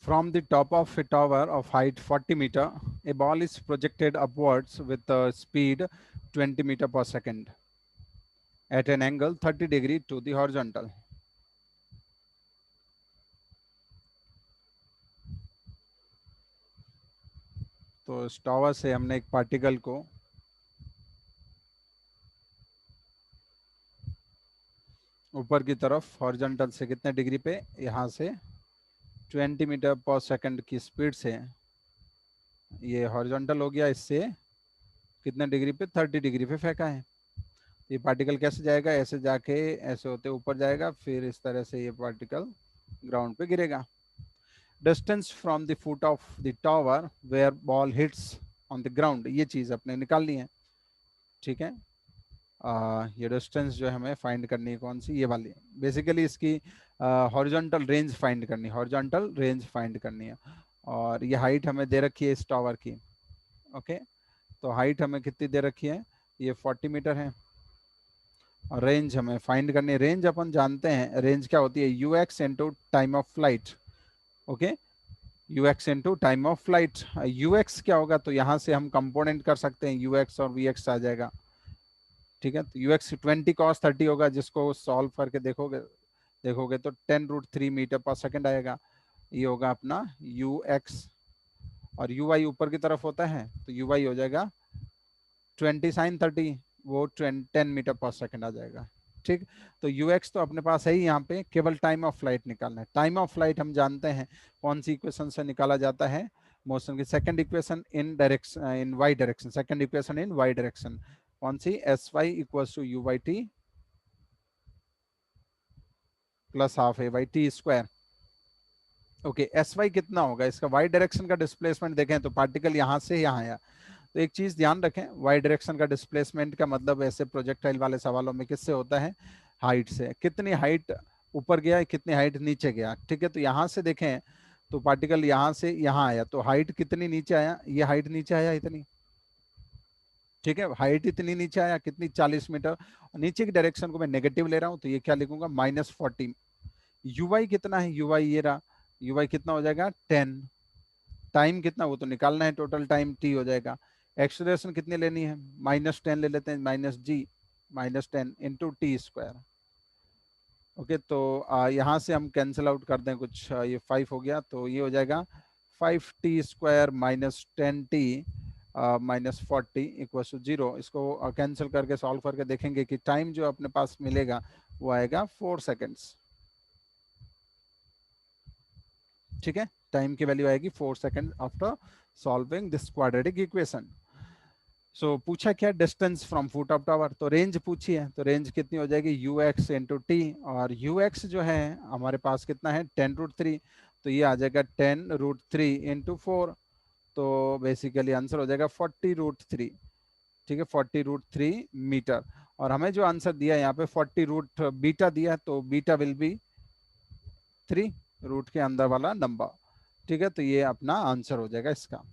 From the top of a tower of height 40 meter, a ball is projected upwards with a speed 20 meter per second at an angle 30 degree to the horizontal. तो इस tower से हमने एक particle को ऊपर की तरफ horizontal से कितने डिग्री पे, यहाँ से 20 मीटर पर सेकंड की स्पीड से, ये हॉरिजॉन्टल हो गया, इससे कितने डिग्री पे, 30 डिग्री पे फेंका है। ये पार्टिकल कैसे जाएगा, ऐसे जाके ऐसे होते ऊपर जाएगा, फिर इस तरह से ये पार्टिकल ग्राउंड पे गिरेगा। Distance from the foot of the tower where ball hits on the ground, ये चीज अपने निकाल ली है। ठीक है, ये डिस्टेंस जो है हमें फाइंड करनी है, कौन सी, ये वाली। बेसिकली इसकी हॉरिजॉन्टल रेंज फाइंड करनी है, हॉरिजॉन्टल रेंज फाइंड करनी है। और ये हाइट हमें दे रखी है इस टावर की। ओके, तो हाइट हमें कितनी दे रखी है, ये 40 मीटर है। और रेंज हमें फाइंड करनी है। रेंज अपन जानते हैं, रेंज क्या होती है, you X into time of flight. Okay, you X into time of flight. You x क्या होगा, तो यहाँ से हम कंपोनेंट कर सकते हैं, यू एक्स और वी एक्स आ जाएगा। ठीक है, तो यू एक्स 20 cos 30 होगा, जिसको सॉल्व करके देखोगे देखोगे तो 10√3 मीटर पर सेकंड आएगा। ये होगा अपना यू एक्स। और यू वाई ऊपर की तरफ होता है, तो यू वाई हो जाएगा 20 sin 30, वो 10 मीटर पर सेकंड आ जाएगा। ठीक, तो यू एक्स तो अपने पास है ही, यहाँ पे केवल टाइम ऑफ फ्लाइट निकालना है। टाइम ऑफ फ्लाइट हम जानते हैं कौन सी इक्वेशन से निकाला जाता है, मोशन की second equation in direction, in Y direction, second equation in Y direction. कौन सी, S Y equal to U Y T plus half A Y T square. Okay, S Y कितना होगा, इसका वाई डायरेक्शन का displacement देखें तो particle यहाँ से यहाँ आया। तो एक चीज ध्यान रखें, वाई डायरेक्शन का डिस्प्लेसमेंट का मतलब ऐसे प्रोजेक्टाइल वाले सवालों में किससे होता है, हाइट से। कितनी हाइट ऊपर गया, कितनी हाइट नीचे गया। ठीक है, तो यहाँ से देखें तो पार्टिकल यहाँ से यहाँ आया, तो हाइट कितनी नीचे आया, ये हाइट नीचे आया इतनी। ठीक है, हाइट इतनी नीचे आया, कितनी, 40 मीटर। नीचे की डायरेक्शन को मैं नेगेटिव ले रहा हूँ, तो ये क्या लिखूंगा, -40। यूवाई कितना है, यूवाई ये रहा, यूवाई कितना हो जाएगा 10। टाइम कितना, वो तो निकालना है, टोटल टाइम टी हो जाएगा। एक्सेलरेशन कितनी लेनी है, -10 ले लेते हैं, -g, -10 × t²। ओके, तो यहाँ से हम कैंसिल आउट कर दें कुछ, ये 5 हो गया, तो ये हो जाएगा 5t² -10t -40 = 0। इसको कैंसिल करके सॉल्व करके देखेंगे कि टाइम जो अपने पास मिलेगा वो आएगा 4 सेकेंड्स। ठीक है, टाइम की वैल्यू आएगी 4 second after solving this quadratic equation. So पूछा क्या, distance from foot of tower, तो रेंज पूछी है, तो रेंज कितनी हो जाएगी, यू एक्स इंटू टी। और यू एक्स जो है हमारे पास कितना है, 10√3, तो ये आ जाएगा 10√3 इंटू 4। तो बेसिकली आंसर हो जाएगा 40√3। ठीक है, 40√3 मीटर। और हमें जो आंसर दिया है यहाँ पे 40√β दिया है, तो बीटा विल बी 3, रूट के अंदर वाला नंबर। ठीक है, तो ये अपना आंसर हो जाएगा इसका।